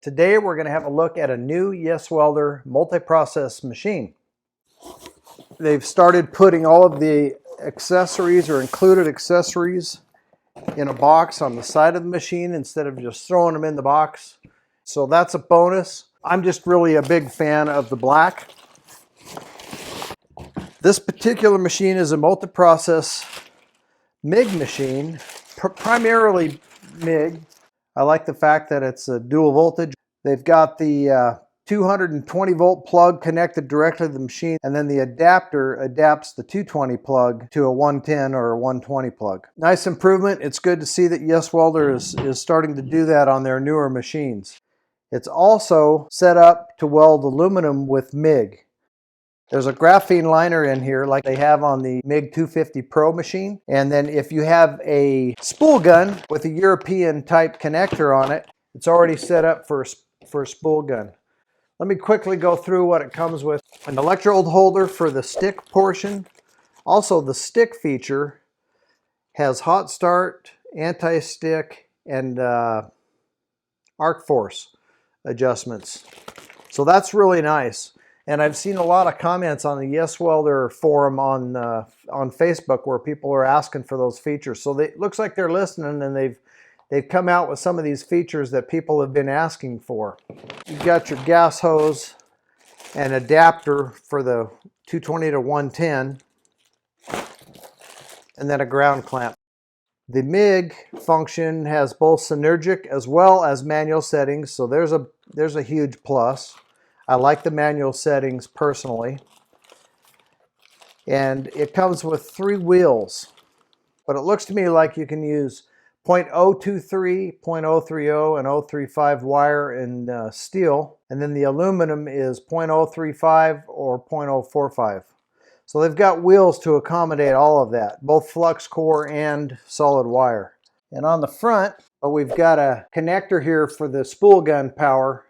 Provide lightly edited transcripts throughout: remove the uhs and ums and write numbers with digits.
Today we're going to have a look at a new YesWelder multi-process machine. They've started putting all of the accessories or included accessories in a box on the side of the machine instead of just throwing them in the box. So that's a bonus. I'm just really a big fan of the black. This particular machine is a multi-process MIG machine, primarily MIG. I like the fact that it's a dual voltage. They've got the 220 volt plug connected directly to the machine, and then the adapter adapts the 220 plug to a 110 or a 120 plug. Nice improvement. It's good to see that YesWelder is starting to do that on their newer machines. It's also set up to weld aluminum with MIG. There's a graphene liner in here like they have on the MIG 250 Pro machine. And then if you have a spool gun with a European type connector on it, it's already set up for a spool gun. Let me quickly go through what it comes with. An electrode holder for the stick portion. Also the stick feature has hot start, anti-stick, and arc force adjustments. So that's really nice. And I've seen a lot of comments on the YesWelder forum on Facebook where people are asking for those features. So it looks like they're listening, and they've come out with some of these features that people have been asking for. You've got your gas hose and adapter for the 220 to 110, and then a ground clamp. The MIG function has both Synergic as well as manual settings, so there's a huge plus. I like the manual settings personally. And it comes with 3 wheels, but it looks to me like you can use 0.023, 0.030, and 0.035 wire and steel, and then the aluminum is 0.035 or 0.045. So they've got wheels to accommodate all of that, both flux core and solid wire. And on the front, we've got a connector here for the spool gun power,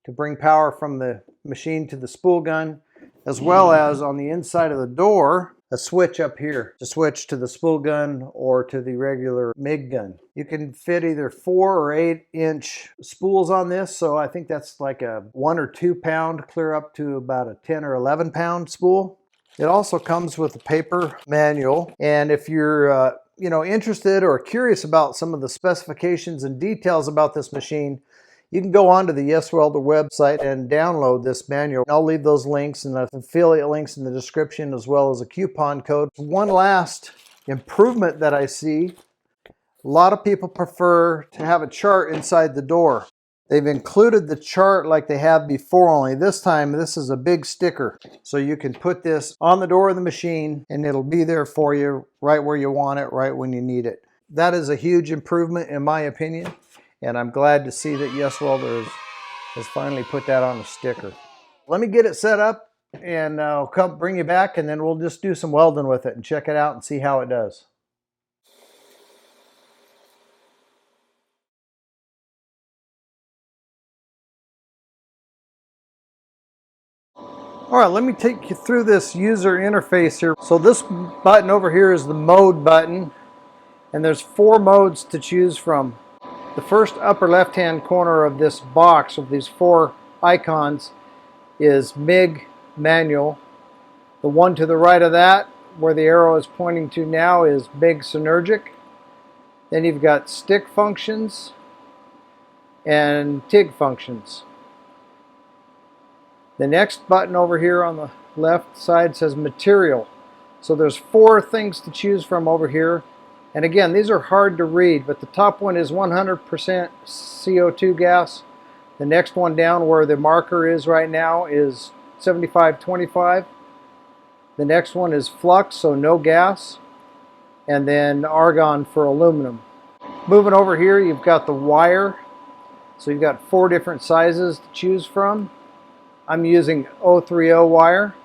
to bring power from the machine to the spool gun, as well as on the inside of the door, a switch up here to switch to the spool gun or to the regular MIG gun. You can fit either 4 or 8 inch spools on this, so I think that's like a 1 or 2 pound clear up to about a 10 or 11 pound spool. It also comes with a paper manual, and if you're interested or curious about some of the specifications and details about this machine, you can go onto the YesWelder website and download this manual. I'll leave those links and the affiliate links in the description, as well as a coupon code. One last improvement that I see, a lot of people prefer to have a chart inside the door. They've included the chart like they have before, only this time this is a big sticker. So you can put this on the door of the machine and it'll be there for you right where you want it, right when you need it. That is a huge improvement in my opinion. And I'm glad to see that YesWelder has finally put that on a sticker. Let me get it set up and I'll come bring you back, and then we'll just do some welding with it and check it out and see how it does. All right, let me take you through this user interface here. So this button over here is the mode button, and there's 4 modes to choose from. The first upper left-hand corner of this box of these 4 icons is MIG manual. The one to the right of that, where the arrow is pointing to now, is MIG Synergic. Then you've got stick functions and TIG functions. The next button over here on the left side says material. So there's 4 things to choose from over here. And again, these are hard to read, but the top one is 100% CO2 gas. The next one down where the marker is right now is 75-25. The next one is flux, so no gas. And then argon for aluminum. Moving over here, you've got the wire. So you've got 4 different sizes to choose from. I'm using 030 wire.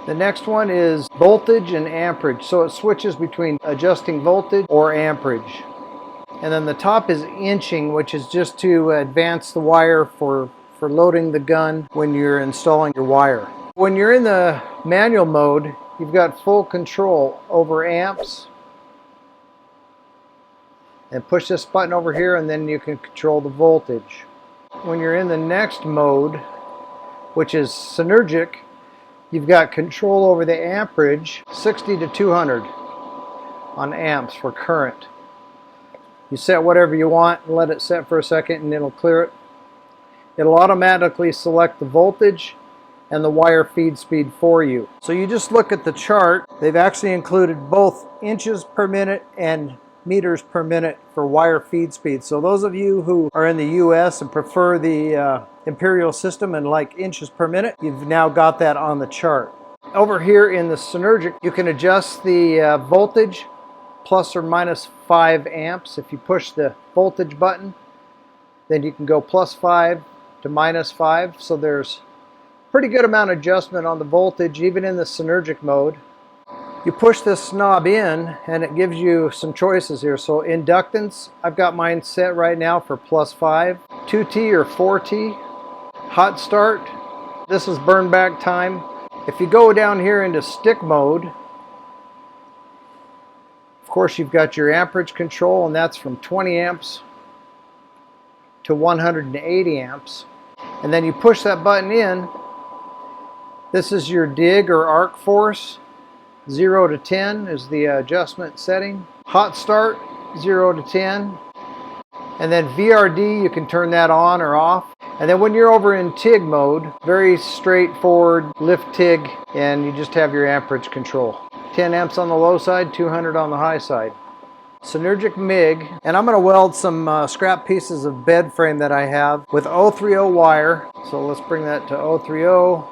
The next one is voltage and amperage, so it switches between adjusting voltage or amperage. And then the top is inching, which is just to advance the wire for loading the gun when you're installing your wire. When you're in the manual mode, you've got full control over amps. And push this button over here and then you can control the voltage. when you're in the next mode, which is Synergic, you've got control over the amperage, 60 to 200 on amps for current. You set whatever you want and let it set for a second and it'll clear it. It'll automatically select the voltage and the wire feed speed for you. So you just look at the chart. They've actually included both inches per minute and meters per minute for wire feed speed. So those of you who are in the US and prefer the imperial system and like inches per minute, you've now got that on the chart. Over here in the Synergic, you can adjust the voltage plus or minus 5 amps. If you push the voltage button, then you can go plus 5 to minus 5. So there's pretty good amount of adjustment on the voltage even in the Synergic mode. You push this knob in and it gives you some choices here. So inductance, I've got mine set right now for plus 5, 2T or 4T. Hot start, this is burn back time. If you go down here into stick mode, of course you've got your amperage control, and that's from 20 amps to 180 amps. And then you push that button in. This is your dig or arc force. 0 to 10 is the adjustment setting. Hot start, 0 to 10. And then VRD, you can turn that on or off. And then when you're over in TIG mode, very straightforward, lift TIG, and you just have your amperage control. 10 amps on the low side, 200 on the high side. Synergic MIG, and I'm going to weld some scrap pieces of bed frame that I have with 030 wire. So let's bring that to 030.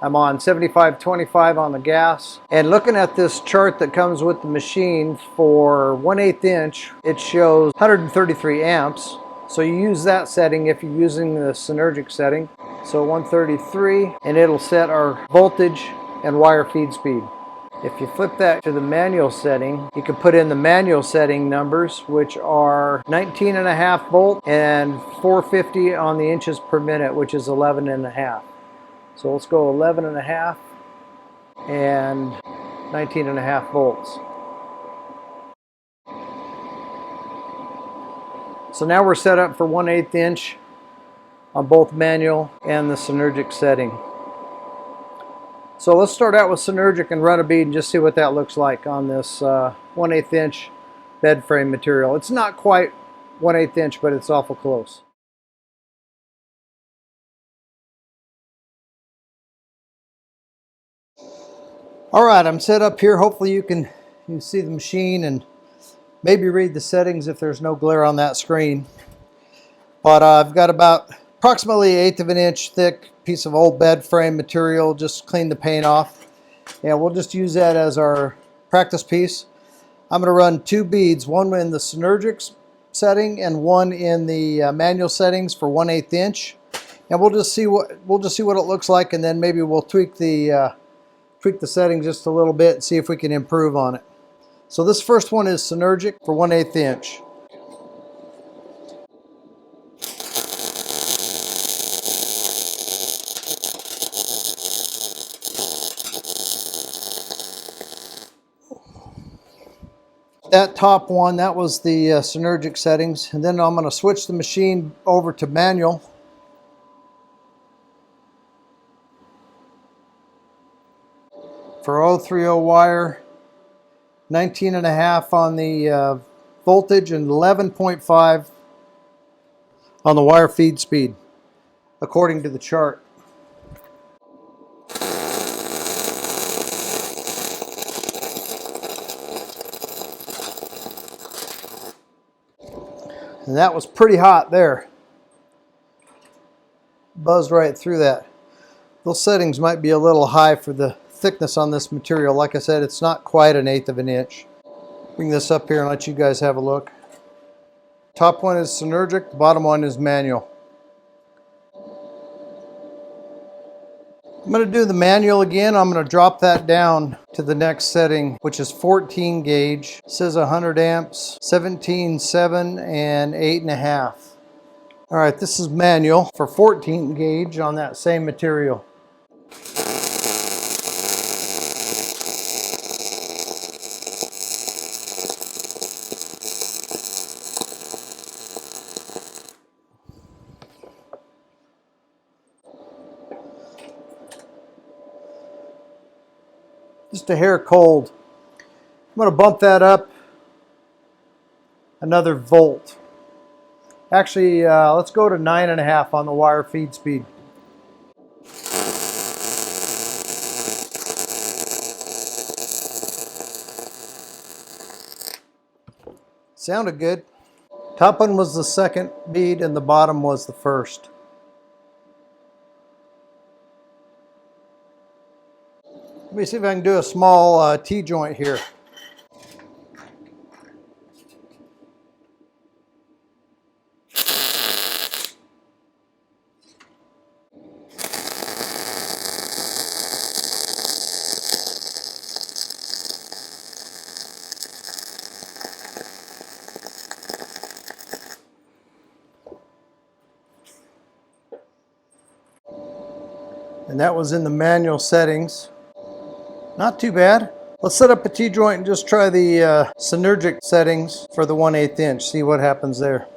I'm on 7525 on the gas. And looking at this chart that comes with the machine for 1/8 inch, it shows 133 amps. So you use that setting if you're using the Synergic setting. So 133, and it'll set our voltage and wire feed speed. If you flip that to the manual setting, you can put in the manual setting numbers, which are 19.5 volt and 450 on the inches per minute, which is 11.5. So let's go 11.5 and 19.5 volts. So now we're set up for 1/8 inch on both manual and the Synergic setting. So let's start out with Synergic and run a bead and just see what that looks like on this 1/8 inch bed frame material. It's not quite 1/8 inch, but it's awful close. All right, I'm set up here. Hopefully you can see the machine and maybe read the settings if there's no glare on that screen. But I've got about approximately 1/8 of an inch thick piece of old bed frame material. Just clean the paint off, and we'll just use that as our practice piece. I'm going to run 2 beads, one in the Synergic setting and one in the manual settings for 1/8 inch, and we'll just see what it looks like, and then maybe we'll tweak the setting just a little bit and see if we can improve on it. So this first one is Synergic for 1/8 inch. That top one, that was the Synergic settings, and then I'm going to switch the machine over to manual. For 030 wire, 19.5 on the voltage and 11.5 on the wire feed speed, according to the chart. And that was pretty hot there. Buzzed right through that. Those settings might be a little high for the thickness on this material. Like I said, it's not quite 1/8 of an inch. Bring this up here and let you guys have a look. Top one is Synergic, the bottom one is manual. I'm going to do the manual again. I'm going to drop that down to the next setting, which is 14 gauge. It says 100 amps, 17.7 and 8.5. All right, this is manual for 14 gauge on that same material. just a hair cold. I'm going to bump that up another volt. Actually, let's go to 9.5 on the wire feed speed. Sounded good. Top one was the second bead and the bottom was the first. Let me see if I can do a small T-joint here. And that was in the manual settings. Not too bad. Let's set up a T-joint and just try the Synergic settings for the 1/8 inch. See what happens there.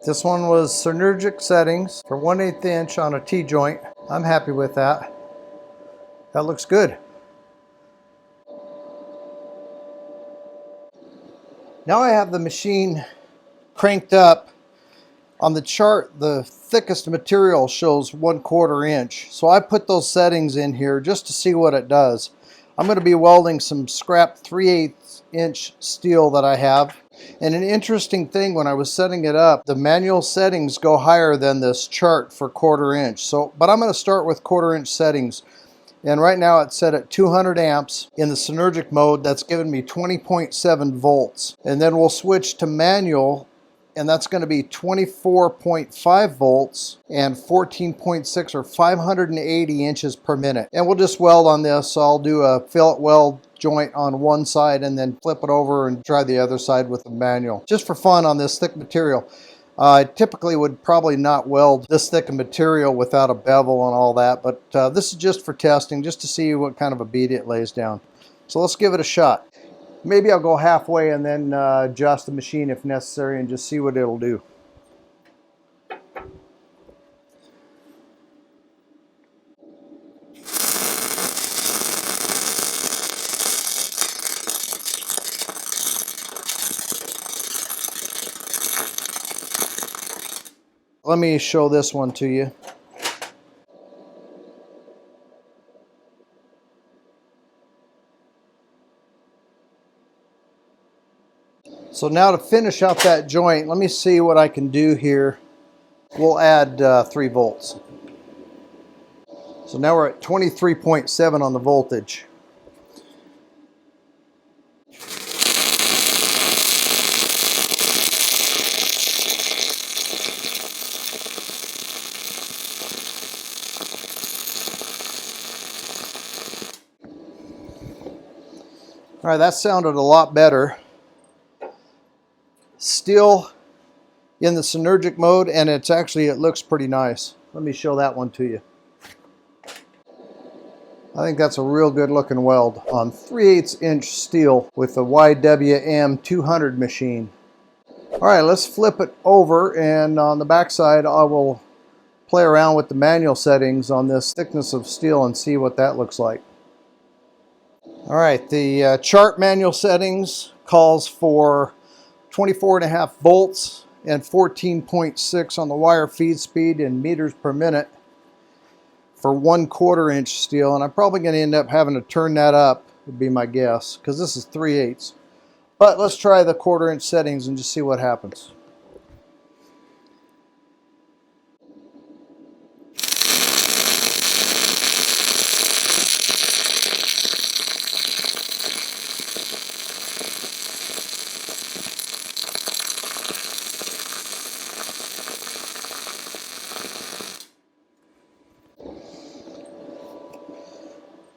This one was Synergic settings for 1/8 inch on a T-joint. I'm happy with that. That looks good. Now I have the machine cranked up. On the chart, the thickest material shows 1/4 inch. So I put those settings in here just to see what it does. I'm going to be welding some scrap 3/8 inch steel that I have. And an interesting thing, when I was setting it up, the manual settings go higher than this chart for 1/4 inch. But I'm going to start with 1/4 inch settings. And right now it's set at 200 amps in the Synergic mode. That's giving me 20.7 volts. And then we'll switch to manual, and that's going to be 24.5 volts and 14.6 or 580 inches per minute. And we'll just weld on this. So I'll do a fillet weld joint on one side and then flip it over and try the other side with the manual. Just for fun on this thick material. I typically would probably not weld this thick of material without a bevel and all that, but this is just for testing, just to see what kind of a bead it lays down. So let's give it a shot. Maybe I'll go halfway and then adjust the machine if necessary and just see what it'll do. Let me show this one to you. So now to finish out that joint, let me see what I can do here. We'll add 3 volts. So now we're at 23.7 on the voltage. All right, that sounded a lot better. Still in the Synergic mode, and it looks pretty nice. Let me show that one to you. I think that's a real good looking weld on 3/8 inch steel with the YWM-200 machine. All right, let's flip it over, and on the back side I will play around with the manual settings on this thickness of steel and see what that looks like. All right, the chart manual settings calls for 24.5 volts and 14.6 on the wire feed speed in meters per minute for 1/4 inch steel, and I'm probably going to end up having to turn that up, would be my guess, because this is 3/8. But let's try the 1/4 inch settings and just see what happens.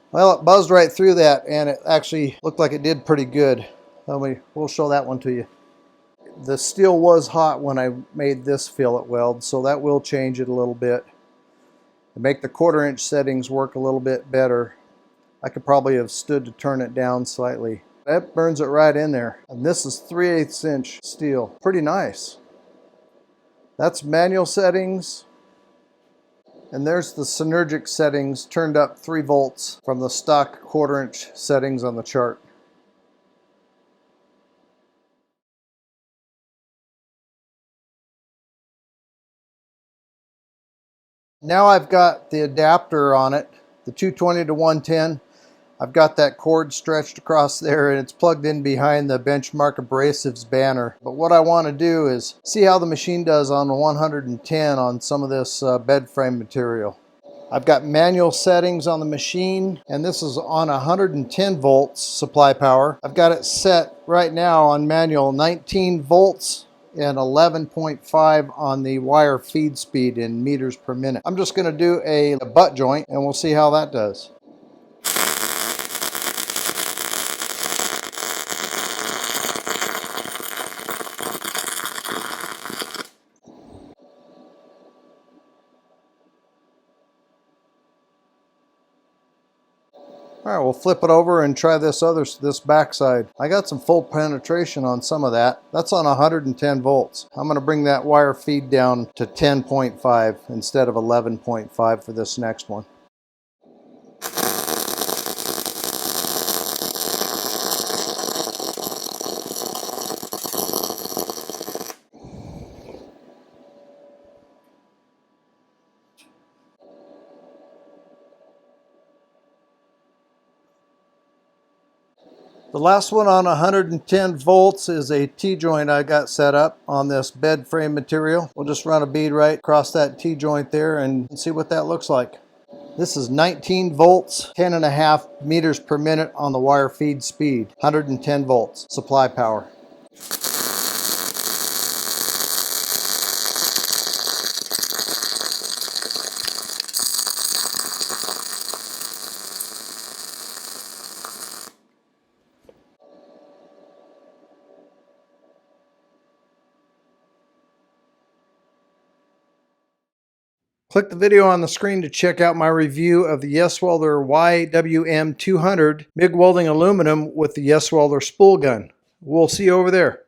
Well, it buzzed right through that, and it actually looked like it did pretty good. We'll show that one to you. The steel was hot when I made this fillet weld, so that will change it a little bit. To make the 1/4 inch settings work a little bit better, I could probably have stood to turn it down slightly. That burns it right in there. And this is 3/8 inch steel. Pretty nice. That's manual settings. And there's the Synergic settings turned up 3 volts from the stock 1/4 inch settings on the chart. Now I've got the adapter on it, the 220 to 110. I've got that cord stretched across there and it's plugged in behind the Benchmark Abrasives banner. But what I want to do is see how the machine does on the 110 on some of this bed frame material. I've got manual settings on the machine, and this is on 110 volts supply power. I've got it set right now on manual 19 volts and 11.5 on the wire feed speed in meters per minute. I'm just going to do a butt joint and we'll see how that does. All right, we'll flip it over and try this backside. I got some full penetration on some of that. That's on 110 volts. I'm going to bring that wire feed down to 10.5 instead of 11.5 for this next one. The last one on 110 volts is a T-joint I got set up on this bed frame material. We'll just run a bead right across that T-joint there and see what that looks like. This is 19 volts, 10.5 meters per minute on the wire feed speed, 110 volts supply power. Click the video on the screen to check out my review of the YesWelder YWM-200 MIG welding aluminum with the YesWelder spool gun. We'll see you over there.